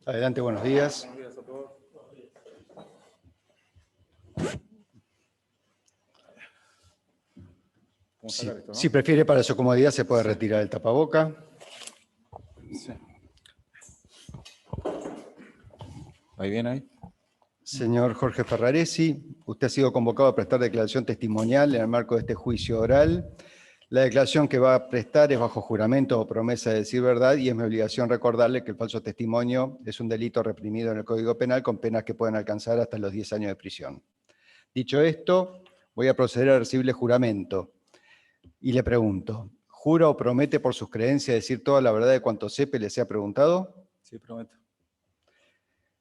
Adelante, buenos días. Buenos días a todos. Si prefiere para su comodidad se puede retirar el tapaboca. Sí. ¿Ahí viene ahí? Señor Jorge Ferraresi, usted ha sido convocado a prestar declaración testimonial en el marco de este juicio oral. La declaración que va a prestar es bajo juramento o promesa de decir verdad y es mi obligación recordarle que el falso testimonio es un delito reprimido en el Código Penal con penas que pueden alcanzar hasta los 10 años de prisión. Dicho esto, voy a proceder a recibirle juramento. Y le pregunto, ¿jura o promete por sus creencias decir toda la verdad de cuanto sepa y le sea preguntado? Sí, prometo.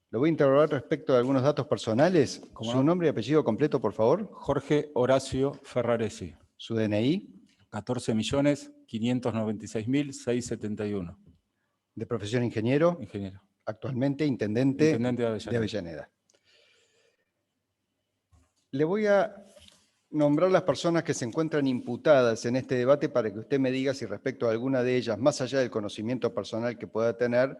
Lo voy a interrogar respecto de algunos datos personales. ¿Su nombre y apellido completo, por favor? Jorge Horacio Ferraresi. ¿Su DNI? 14.596.671. ¿De profesión ingeniero? Ingeniero. Actualmente intendente de Avellaneda. Le voy a nombrar las personas que se encuentran imputadas en este debate para que usted me diga si respecto a alguna de ellas, más allá del conocimiento personal que pueda tener,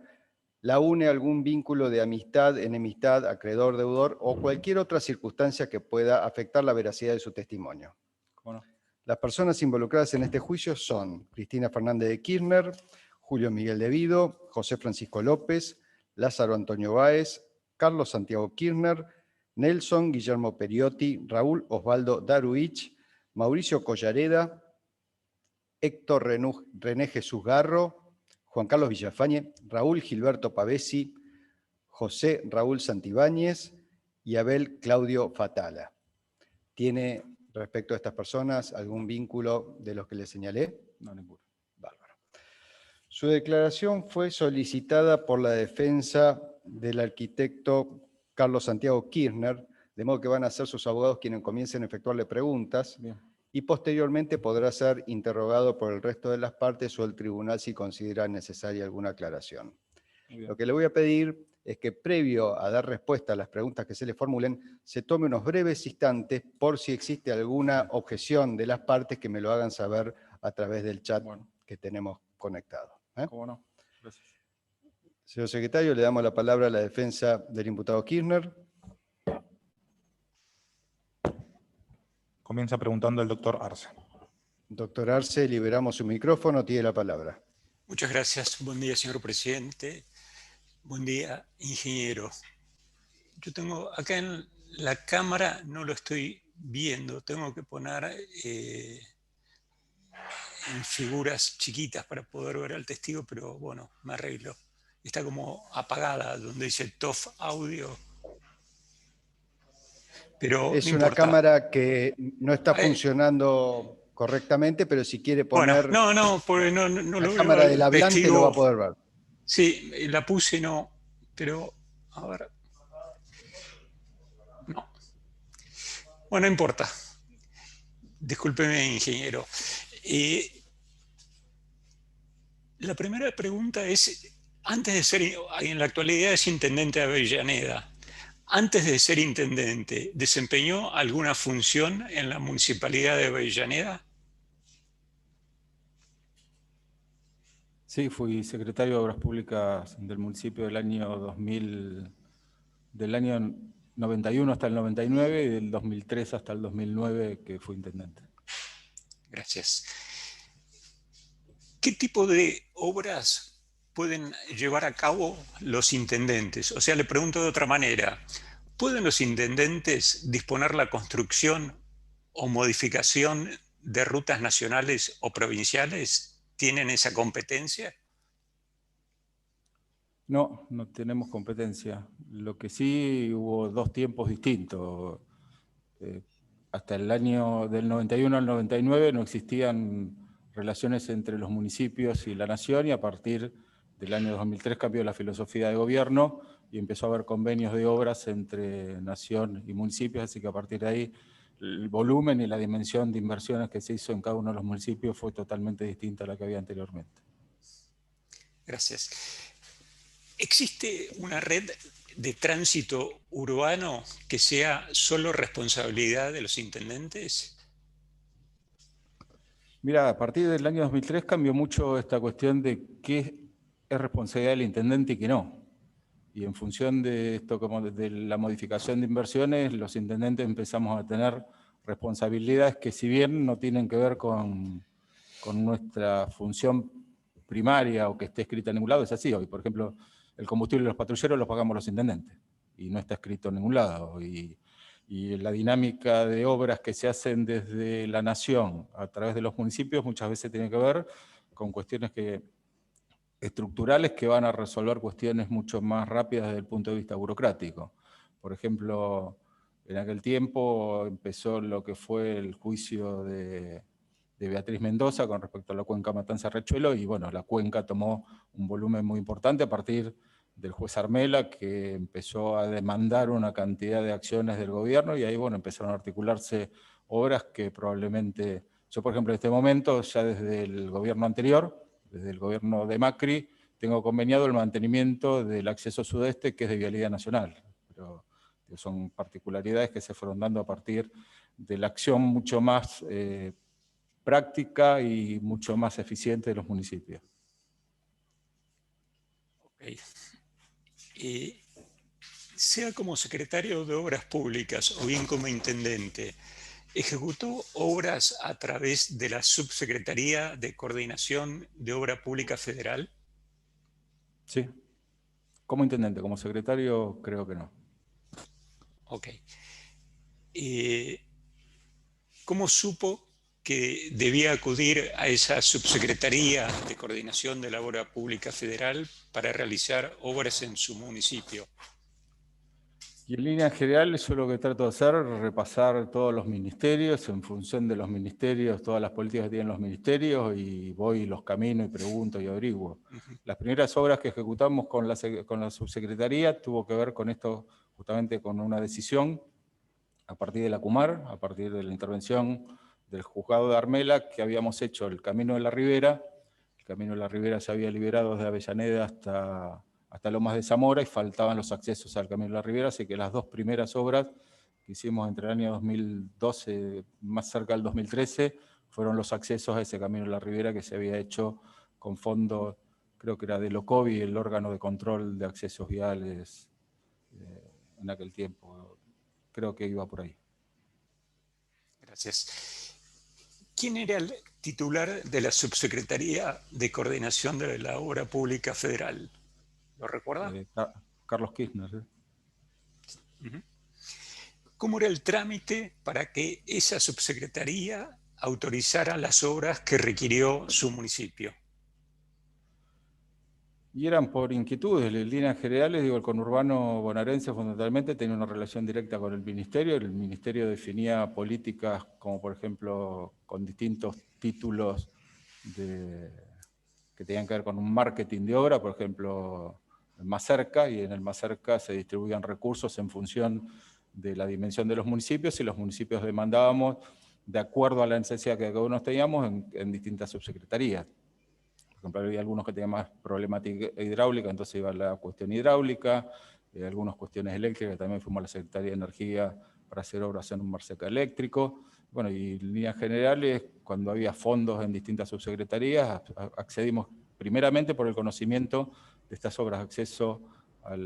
la une algún vínculo de amistad, enemistad, acreedor, deudor o cualquier otra circunstancia que pueda afectar la veracidad de su testimonio. ¿Cómo no? Las personas involucradas en este juicio son Cristina Fernández de Kirchner, Julio Miguel de Vido, José Francisco López, Lázaro Antonio Báez, Carlos Santiago Kirchner, Nelson Guillermo Periotti, Raúl Osvaldo Daruich, Mauricio Collareda, Héctor René Jesús Garro, Juan Carlos Villafañe, Raúl Gilberto Pavesi, José Raúl Santibáñez y Abel Claudio Fatala. ¿Tiene respecto a estas personas algún vínculo de los que le señalé? No, ninguno. Bárbaro. Su declaración fue solicitada por la defensa del arquitecto Carlos Santiago Kirchner, de modo que van a ser sus abogados quienes comiencen a efectuarle preguntas. Bien. Y posteriormente podrá ser interrogado por el resto de las partes o el tribunal si considera necesaria alguna aclaración. Lo que le voy a pedir es que previo a dar respuesta a las preguntas que se le formulen, se tome unos breves instantes por si existe alguna objeción de las partes que me lo hagan saber a través del chat que tenemos conectado. ¿Cómo no? Gracias. Señor secretario, le damos la palabra a la defensa del imputado Kirchner. Comienza preguntando el doctor Arce. Doctor Arce, liberamos su micrófono, tiene la palabra. Muchas gracias. Buen día, señor presidente. Buen día, ingeniero. Yo tengo acá en la cámara, no lo estoy viendo, tengo que poner en figuras chiquitas para poder ver al testigo, pero bueno, me arreglo. Está como apagada donde dice TOF Audio. Pero es no una importa. Cámara que no está funcionando correctamente, pero si quiere poner bueno, porque no la lo cámara veo del al hablante testigo. lo va a poder ver. Sí, la puse, no, pero a ver. No. Bueno, no importa. Discúlpeme, ingeniero. La primera pregunta es, antes de ser, en la actualidad es intendente de Avellaneda, antes de ser intendente, ¿desempeñó alguna función en la municipalidad de Avellaneda? Sí, fui secretario de Obras Públicas del municipio del año 2000, del año 91 hasta el 99 y del 2003 hasta el 2009 que fui intendente. Gracias. ¿Qué tipo de obras pueden llevar a cabo los intendentes? O sea, le pregunto de otra manera, ¿pueden los intendentes disponer la construcción o modificación de rutas nacionales o provinciales? ¿Tienen esa competencia? No, no tenemos competencia. Lo que sí hubo dos tiempos distintos. Hasta el año del 91 al 99 no existían relaciones entre los municipios y la nación y a partir del año 2003 cambió la filosofía de gobierno y empezó a haber convenios de obras entre nación y municipios, así que a partir de ahí el volumen y la dimensión de inversiones que se hizo en cada uno de los municipios fue totalmente distinta a la que había anteriormente. Gracias. ¿Existe una red de tránsito urbano que sea solo responsabilidad de los intendentes? Mira, a partir del año 2003 cambió mucho esta cuestión de qué es responsabilidad del intendente y qué no. y en función de esto, como de la modificación de inversiones, los intendentes empezamos a tener responsabilidades que, si bien no tienen que ver con nuestra función primaria o que esté escrita en ningún lado, es así hoy. Por ejemplo, el combustible de los patrulleros lo pagamos los intendentes y no está escrito en ningún lado. Y la dinámica de obras que se hacen desde la nación a través de los municipios muchas veces tiene que ver con cuestiones estructurales que van a resolver cuestiones mucho más rápidas desde el punto de vista burocrático. Por ejemplo, en aquel tiempo empezó lo que fue el juicio de Beatriz Mendoza con respecto a la cuenca Matanza-Riachuelo, y bueno, la cuenca tomó un volumen muy importante a partir del juez Armela, que empezó a demandar una cantidad de acciones del gobierno, y ahí bueno, empezaron a articularse obras que probablemente, yo por ejemplo en este momento, ya desde el gobierno anterior, desde el gobierno de Macri, tengo conveniado el mantenimiento del acceso sudeste, que es de vialidad nacional, pero son particularidades que se fueron dando a partir de la acción mucho más práctica y mucho más eficiente de los municipios. Okay. Sea como secretario de Obras Públicas o bien como intendente, ¿ejecutó obras a través de la Subsecretaría de Coordinación de Obra Pública Federal? Sí. Como intendente, como secretario, creo que no. Ok. ¿Cómo supo que debía acudir a esa Subsecretaría de Coordinación de la Obra Pública Federal para realizar obras en su municipio? Y en líneas generales yo lo que trato de hacer es repasar todos los ministerios, en función de los ministerios, todas las políticas que tienen los ministerios, y voy y los camino y pregunto y averiguo. Las primeras obras que ejecutamos con la subsecretaría tuvo que ver con esto, justamente con una decisión a partir de la CUMAR, a partir de la intervención del juzgado de Armela, que habíamos hecho el Camino de la Ribera. El Camino de la Ribera se había liberado desde Avellaneda hasta Lomas de Zamora, y faltaban los accesos al Camino de la Ribera, así que las dos primeras obras que hicimos entre el año 2012, más cerca del 2013, fueron los accesos a ese Camino de la Ribera que se había hecho con fondos, creo que era de LOCOVI, el órgano de control de accesos viales en aquel tiempo. Creo que iba por ahí. Gracias. ¿Quién era el titular de la Subsecretaría de Coordinación de la Obra Pública Federal? ¿Lo recuerda? Carlos Kirchner. ¿Cómo era el trámite para que esa subsecretaría autorizara las obras que requirió su municipio? Y eran por inquietudes, en líneas generales, digo, el conurbano bonaerense fundamentalmente tenía una relación directa con el ministerio definía políticas como por ejemplo con distintos títulos que tenían que ver con un marketing de obra, por ejemplo, el Más Cerca, y en el Más Cerca se distribuían recursos en función de la dimensión de los municipios, y los municipios demandábamos de acuerdo a la necesidad que cada uno teníamos en distintas subsecretarías. Por ejemplo, había algunos que tenían más problemática hidráulica, entonces iba a la cuestión hidráulica, algunas cuestiones eléctricas, también fuimos a la Secretaría de Energía para hacer obras en un Mar Seca eléctrico. Bueno, y en líneas generales, cuando había fondos en distintas subsecretarías, accedimos primeramente por el conocimiento de estas obras de acceso a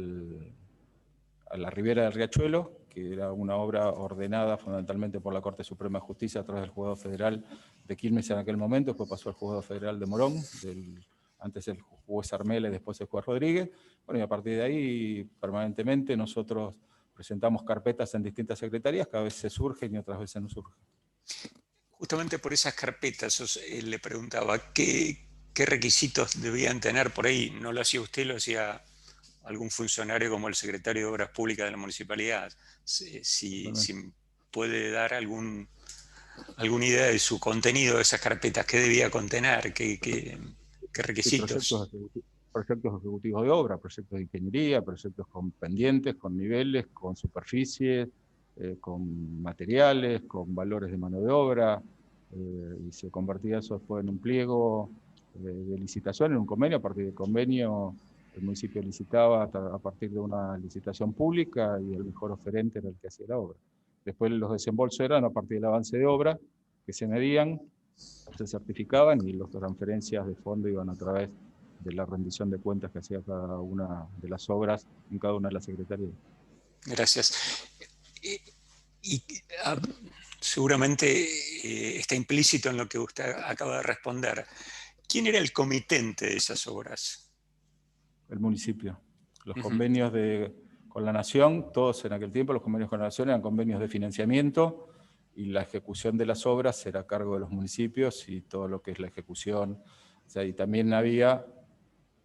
la Ribera del Riachuelo, que era una obra ordenada fundamentalmente por la Corte Suprema de Justicia a través del Juzgado Federal de Quilmes en aquel momento, después pasó al Juzgado Federal de Morón, antes el juez Armela y después el juez Rodríguez. Bueno, y a partir de ahí, permanentemente, nosotros presentamos carpetas en distintas secretarías, que a veces surgen y otras veces no surgen. Justamente por esas carpetas le preguntaba qué requisitos debían tener por ahí. No lo hacía usted, lo hacía algún funcionario como el secretario de Obras Públicas de la municipalidad. Si puede dar alguna idea de su contenido de esas carpetas, qué debía contener, qué requisitos. Sí, proyectos ejecutivos de obra, proyectos de ingeniería, proyectos con pendientes, con niveles, con superficies, con materiales, con valores de mano de obra, y se convertía eso después en un pliego de licitación, en un convenio. A partir del convenio el municipio licitaba a partir de una licitación pública, y el mejor oferente era el que hacía la obra. Después los desembolsos eran a partir del avance de obra, que se medían, se certificaban, y las transferencias de fondo iban a través de la rendición de cuentas que hacía cada una de las obras en cada una de las secretarías. Gracias. Y seguramente está implícito en lo que usted acaba de responder. ¿Quién era el comitente de esas obras? El municipio. Los convenios con la Nación, todos en aquel tiempo, los convenios con la Nación eran convenios de financiamiento, y la ejecución de las obras era a cargo de los municipios y todo lo que es la ejecución. O sea, y también había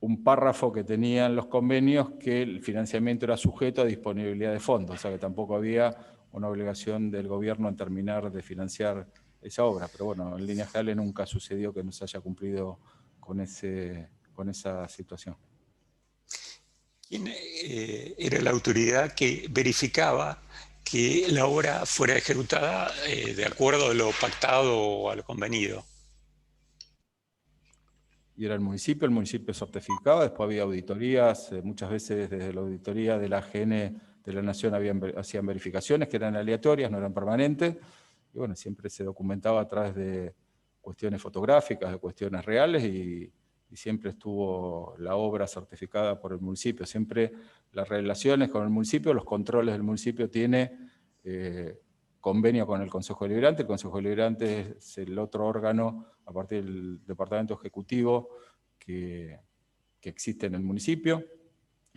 un párrafo que tenían los convenios que el financiamiento era sujeto a disponibilidad de fondos, o sea que tampoco había una obligación del gobierno en terminar de financiar esa obra. Pero bueno, en líneas generales nunca sucedió que no se haya cumplido con esa situación. ¿Quién era la autoridad que verificaba que la obra fuera ejecutada de acuerdo a lo pactado o a lo convenido? Y era el municipio certificaba, después había auditorías, muchas veces desde la auditoría de la AGN de la Nación hacían verificaciones que eran aleatorias, no eran permanentes, y bueno, siempre se documentaba a través de cuestiones fotográficas, de cuestiones reales, y siempre estuvo la obra certificada por el municipio. Siempre las relaciones con el municipio, los controles del municipio tiene convenio con el Consejo Deliberante. El Consejo Deliberante es el otro órgano, a partir del Departamento Ejecutivo, que existe en el municipio.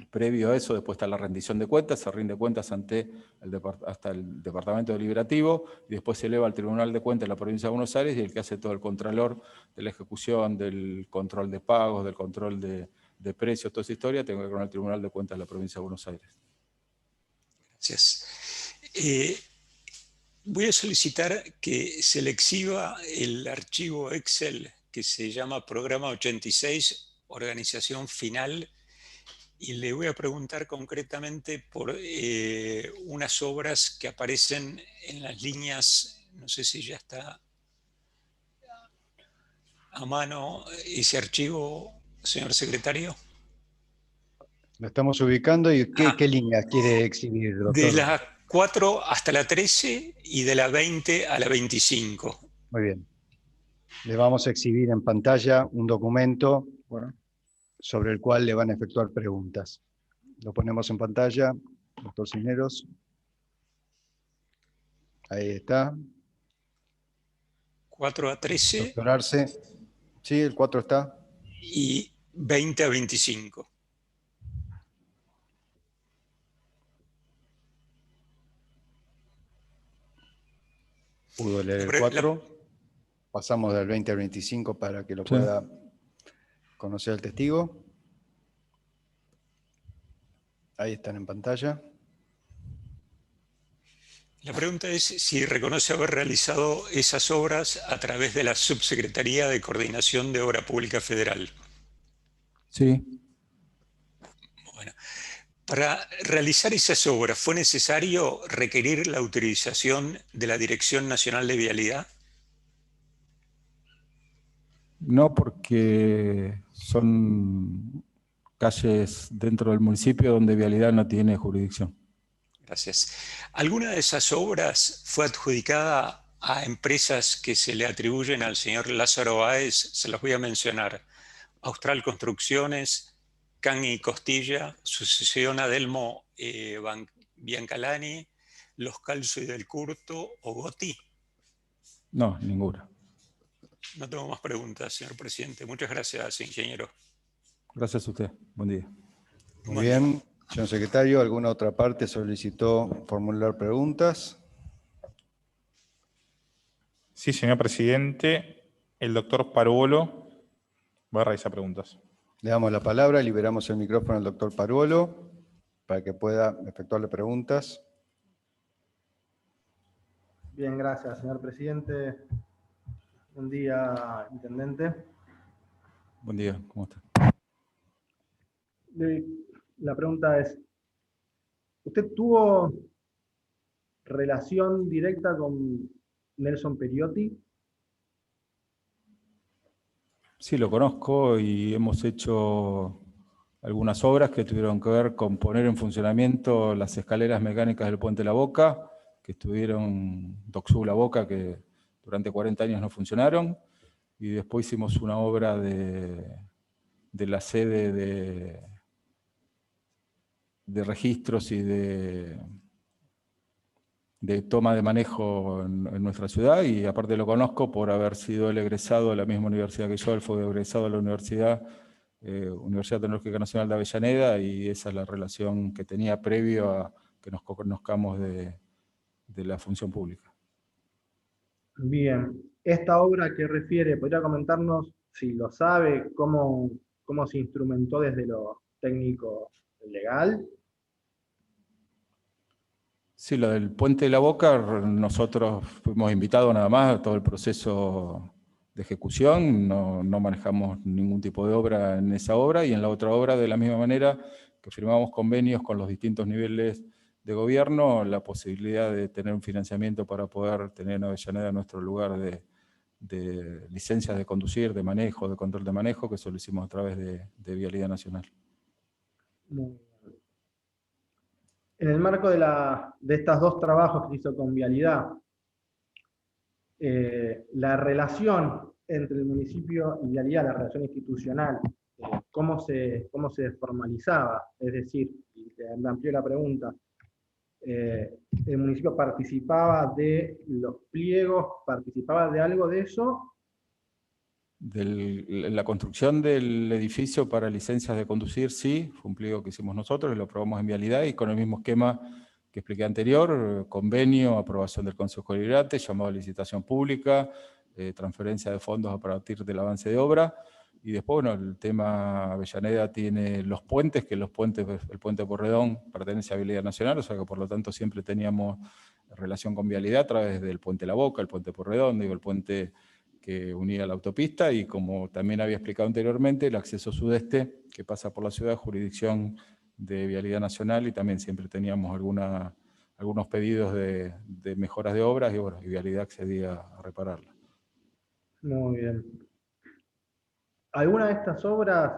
Previo a eso, después está la rendición de cuentas, se rinde cuentas hasta el Departamento Deliberativo, y después se eleva al Tribunal de Cuentas de la Provincia de Buenos Aires, y el que hace todo el contralor de la ejecución, del control de pagos, del control de precios, toda esa historia, tengo que ver con el Tribunal de Cuentas de la Provincia de Buenos Aires. Gracias. Voy a solicitar que se le exhiba el archivo Excel que se llama Programa 86, Organización Final, y le voy a preguntar concretamente por unas obras que aparecen en las líneas, no sé si ya está a mano ese archivo, señor secretario. Lo estamos ubicando. ¿Y qué líneas quiere exhibir, doctor? De la 4 hasta la 13 y de la 20 a la 25. Muy bien. Le vamos a exhibir en pantalla un documento sobre el cual le van a efectuar preguntas. Lo ponemos en pantalla, doctor Cisneros. Ahí está. 4 a 13. Doctor Arce. Sí, el 4 está. Y 20 a 25. Pudo leer el 4. Pasamos del 20 al 25 para que lo pueda conocer el testigo. Ahí están en pantalla. La pregunta es si reconoce haber realizado esas obras a través de la Subsecretaría de Coordinación de Obra Pública Federal. Sí. Bueno, para realizar esas obras, ¿fue necesario requerir la autorización de la Dirección Nacional de Vialidad? No, porque son calles dentro del municipio donde Vialidad no tiene jurisdicción. Gracias. ¿Alguna de esas obras fue adjudicada a empresas que se le atribuyen al señor Lázaro Báez? Se los voy a mencionar. Austral Construcciones, Can y Costilla, Sucesión Adelmo Biancalani, Los Calzo y del Curto o Goti. No, ninguna. No tengo más preguntas, señor presidente. Muchas gracias, ingeniero. Gracias a usted. Buen día. Muy bien. Señor secretario, ¿alguna otra parte solicitó formular preguntas? Sí, señor presidente. El doctor Paruolo va a realizar preguntas. Le damos la palabra, liberamos el micrófono al doctor Paruolo para que pueda efectuarle preguntas. Bien, gracias, señor presidente. Buen día, intendente. Buen día, ¿cómo está? La pregunta es, ¿usted tuvo relación directa con Nelson Periotti? Sí, lo conozco y hemos hecho algunas obras que tuvieron que ver con poner en funcionamiento las escaleras mecánicas del Puente La Boca, que estuvieron Doxú La Boca, que durante 40 años no funcionaron, y después hicimos una obra de de la sede de registros y de toma de manejo en nuestra ciudad, y aparte lo conozco por haber sido el egresado de la misma universidad que yo. Él fue egresado de la Universidad Tecnológica Nacional de Avellaneda, y esa es la relación que tenía previo a que nos conozcamos de la función pública. Bien, esta obra que refiere, ¿podría comentarnos, si lo sabe, cómo se instrumentó desde lo técnico legal? Sí, lo del Puente de la Boca, nosotros fuimos invitados nada más a todo el proceso de ejecución, no manejamos ningún tipo de obra en esa obra, y en la otra obra de la misma manera que firmamos convenios con los distintos niveles de gobierno, la posibilidad de tener un financiamiento para poder tener en Avellaneda nuestro lugar de licencias de conducir, de manejo, de control de manejo, que eso lo hicimos a través de Vialidad Nacional. Muy bien. En el marco de estos dos trabajos que hizo con Vialidad, la relación entre el municipio y Vialidad, la relación institucional, ¿cómo se formalizaba? Es decir, y te amplío la pregunta, ¿el municipio participaba de los pliegos, participaba de algo de eso? La construcción del edificio para licencias de conducir, sí, fue un pliego que hicimos nosotros, lo aprobamos en Vialidad, y con el mismo esquema que expliqué anterior: convenio, aprobación del Consejo Deliberante, llamado a licitación pública, transferencia de fondos a partir del avance de obra. Y después, bueno, el tema Avellaneda tiene los puentes, que el puente Porredón pertenece a Vialidad Nacional, o sea que por lo tanto siempre teníamos relación con Vialidad a través del puente La Boca, el puente Porredón, el puente que unía la autopista, y como también había explicado anteriormente, el acceso sudeste que pasa por la ciudad, jurisdicción de Vialidad Nacional, y también siempre teníamos algunos pedidos de mejoras de obras, y bueno, y Vialidad accedía a repararla. Muy bien. ¿Alguna de estas obras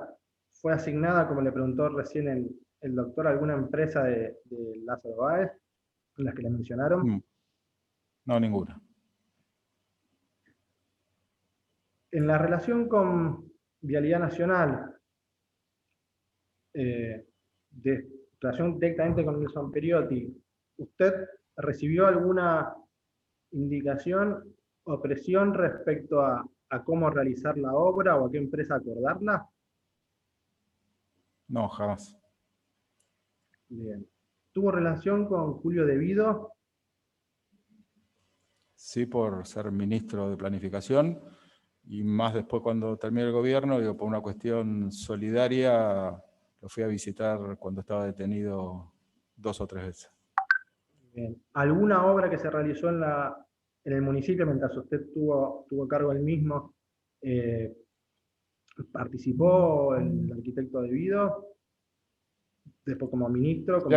fue asignada, como le preguntó recién el doctor, a alguna empresa de Lázaro Báez, las que le mencionaron? No, ninguna. En la relación con Vialidad Nacional, relación directamente con Nelson Periotti, ¿usted recibió alguna indicación o presión respecto a cómo realizar la obra o a qué empresa acordarla? No, jamás. Bien. ¿Tuvo relación con Julio De Vido? Sí, por ser ministro de Planificación, y más después cuando terminé el gobierno, digo, por una cuestión solidaria, lo fui a visitar cuando estaba detenido 2 o 3 veces. Bien. ¿Alguna obra que se realizó en el municipio mientras usted tuvo cargo del mismo, participó el arquitecto De Vido? Después como ministro,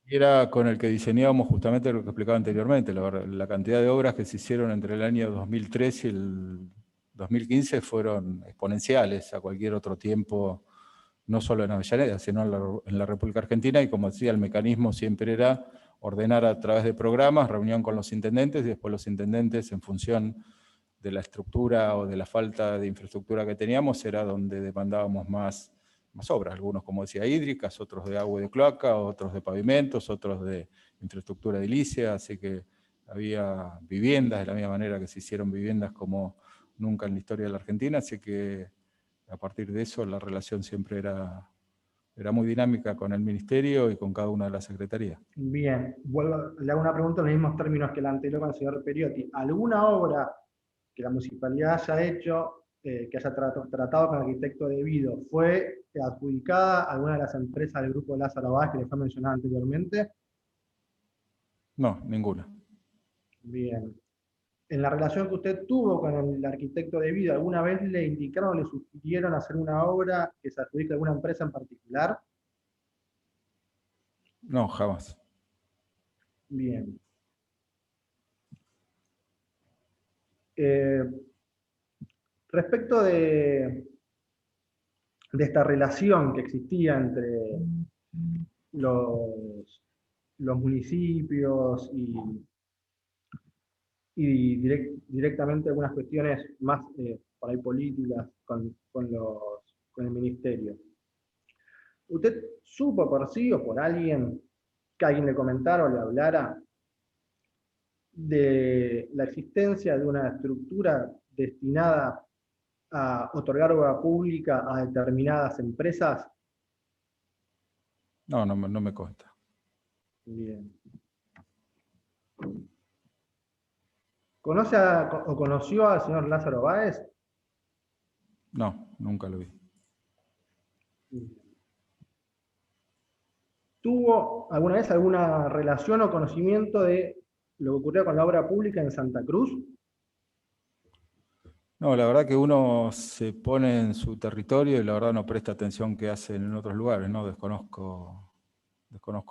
Era con el que diseñábamos justamente lo que explicaba anteriormente. La cantidad de obras que se hicieron entre el año 2003 y el 2015 fueron exponenciales a cualquier otro tiempo, no solo en Avellaneda, sino en la República Argentina, y como decía, el mecanismo siempre era ordenar a través de programas, reunión con los intendentes, y después los intendentes, en función de la estructura o de la falta de infraestructura que teníamos, era donde demandábamos más obras, algunos, como decía, hídricas, otros de agua y de cloaca, otros de pavimentos, otros de infraestructura edilicia, así que había viviendas, de la misma manera que se hicieron viviendas como nunca en la historia de la Argentina, así que a partir de eso la relación siempre era muy dinámica con el ministerio y con cada una de las secretarías. Bien, le hago una pregunta en los mismos términos que la anterior con el señor Periotti. ¿Alguna obra que la municipalidad haya hecho, que haya tratado con el arquitecto De Vido, fue adjudicada a alguna de las empresas del grupo Lázaro Báez que les fue mencionado anteriormente? No, ninguna. Bien. En la relación que usted tuvo con el arquitecto De Vido, ¿alguna vez le indicaron o le sugirieron hacer una obra que se adjudique a alguna empresa en particular? No, jamás. Bien. Respecto de esta relación que existía entre los municipios y directamente algunas cuestiones más por ahí políticas con con el ministerio. ¿Usted supo por sí o por alguien, que alguien le comentara o le hablara de la existencia de una estructura destinada a otorgar obra pública a determinadas empresas? No, no me consta. Bien. ¿O conoció al señor Lázaro Báez? No, nunca lo vi. ¿Tuvo alguna vez alguna relación o conocimiento de lo que ocurrió con la obra pública en Santa Cruz? No, la verdad que uno se pone en su territorio y la verdad no presta atención qué hacen en otros lugares, ¿no? Desconozco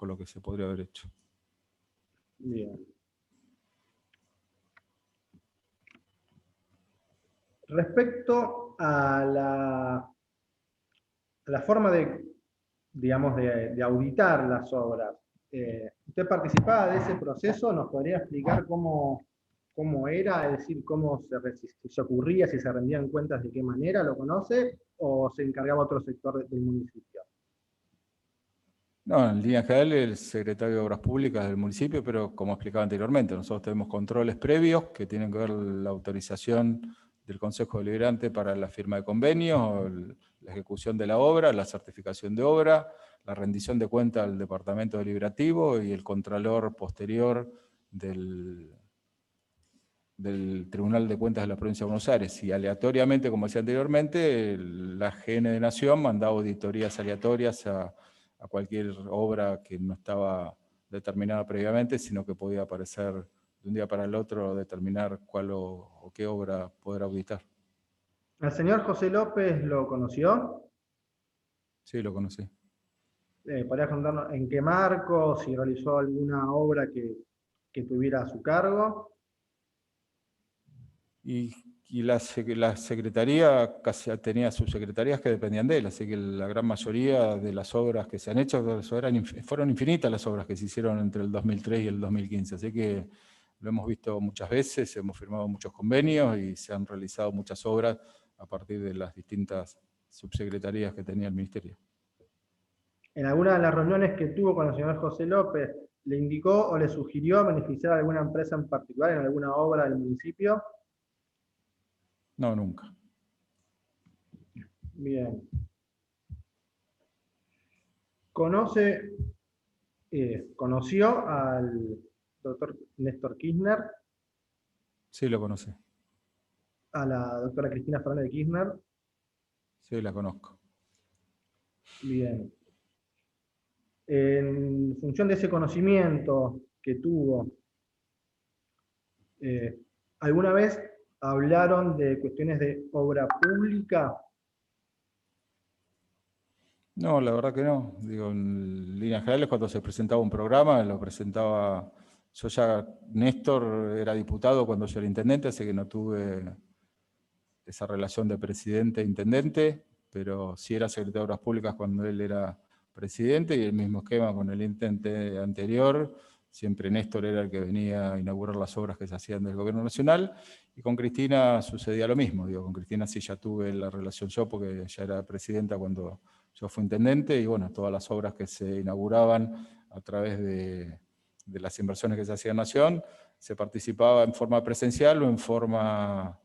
lo que se podría haber hecho. Bien. Respecto a la forma de, digamos, de auditar las obras, ¿usted participaba de ese proceso? ¿Nos podría explicar cómo era? Es decir, cómo se ocurría, si se rendían cuentas, de qué manera, ¿lo conoce? ¿O se encargaba otro sector del municipio? No, en línea general el secretario de Obras Públicas del municipio, pero como explicaba anteriormente, nosotros tenemos controles previos que tienen que ver la autorización del Consejo Deliberante para la firma de convenios, la ejecución de la obra, la certificación de obra, la rendición de cuentas al Departamento Deliberativo y el contralor posterior del Tribunal de Cuentas de la Provincia de Buenos Aires. Y aleatoriamente, como decía anteriormente, la GN de Nación mandaba auditorías aleatorias a cualquier obra que no estaba determinada previamente, sino que podía aparecer de un día para el otro, determinar cuál o qué obra poder auditar. ¿Al señor José López lo conoció? Sí, lo conocí. ¿Podría contarnos en qué marco, si realizó alguna obra que tuviera a su cargo? Y la secretaría casi tenía subsecretarías que dependían de él, así que la gran mayoría de las obras que se han hecho fueron infinitas las obras que se hicieron entre el 2003 y el 2015, así que lo hemos visto muchas veces, hemos firmado muchos convenios y se han realizado muchas obras a partir de las distintas subsecretarías que tenía el ministerio. ¿En alguna de las reuniones que tuvo con el señor José López le indicó o le sugirió beneficiar a alguna empresa en particular en alguna obra del municipio? No, nunca. Bien. ¿Conoció al doctor Néstor Kirchner, Sí, lo conocí. a la doctora Cristina Fernández de Kirchner? Sí, la conozco. Bien. En función de ese conocimiento que tuvo, ¿alguna vez hablaron de cuestiones de obra pública? No, la verdad que no. Digo, en líneas generales, cuando se presentaba un programa, lo presentaba. Néstor era diputado cuando yo era intendente, así que no tuve esa relación de presidente e intendente, pero sí era secretario de Obras Públicas cuando él era presidente, y el mismo esquema con el intendente anterior. Siempre Néstor era el que venía a inaugurar las obras que se hacían del Gobierno Nacional, y con Cristina sucedía lo mismo. Digo, con Cristina sí ya tuve la relación yo, porque ya era presidenta cuando yo fui intendente, y bueno, todas las obras que se inauguraban a través de las inversiones que se hacían en Nación, se participaba en forma presencial o en forma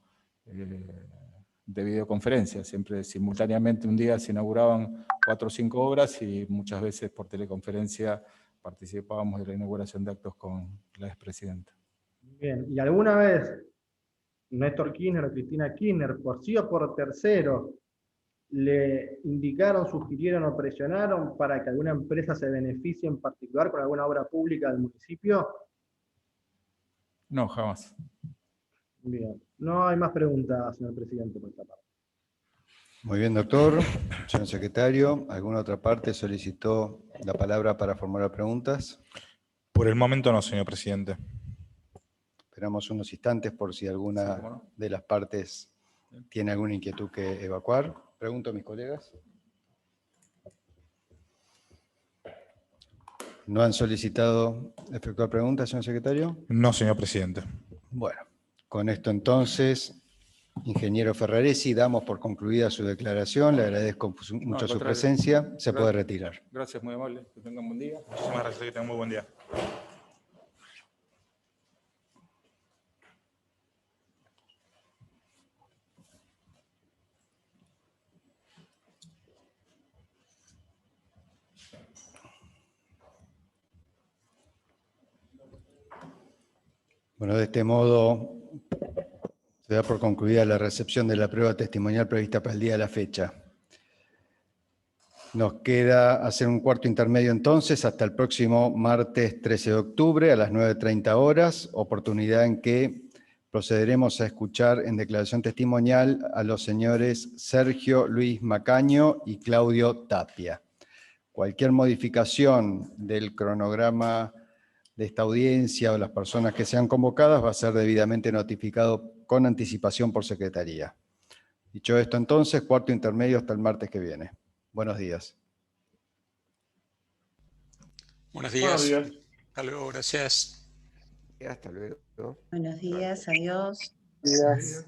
de videoconferencia. Siempre simultáneamente un día se inauguraban 4 o 5 obras y muchas veces por teleconferencia participábamos de la inauguración de actos con la expresidenta. Bien. ¿Y alguna vez Néstor Kirchner o Cristina Kirchner, por sí o por terceros, le indicaron, sugirieron o presionaron para que alguna empresa se beneficie en particular con alguna obra pública del municipio? No, jamás. Bien. No hay más preguntas, señor presidente, por esta parte. Muy bien, doctor. Señor secretario, ¿alguna otra parte solicitó la palabra para formular preguntas? Por el momento no, señor presidente. Esperamos unos instantes por si alguna de las partes tiene alguna inquietud que evacuar. Pregunto a mis colegas. ¿No han solicitado efectuar preguntas, señor secretario? No, señor presidente. Bueno, con esto entonces Ingeniero Ferraresi, damos por concluida su declaración. Le agradezco mucho al su contrario. presencia. Se puede retirar. Gracias, muy amable. Que tengan buen día. Muchísimas gracias, que tengan muy buen día. Bueno, de este modo se da por concluida la recepción de la prueba testimonial prevista para el día de la fecha. Nos queda hacer un cuarto intermedio entonces hasta el próximo martes 13 de octubre a las 9:30 horas, oportunidad en que procederemos a escuchar en declaración testimonial a los señores Sergio Luis Macaño y Claudio Tapia. Cualquier modificación del cronograma de esta audiencia o las personas que sean convocadas va a ser debidamente notificado con anticipación por Secretaría. Dicho esto entonces, cuarto intermedio hasta el martes que viene. Buenos días. Buenos días. Hasta luego, gracias. Hasta luego. Buenos días, adiós. Gracias.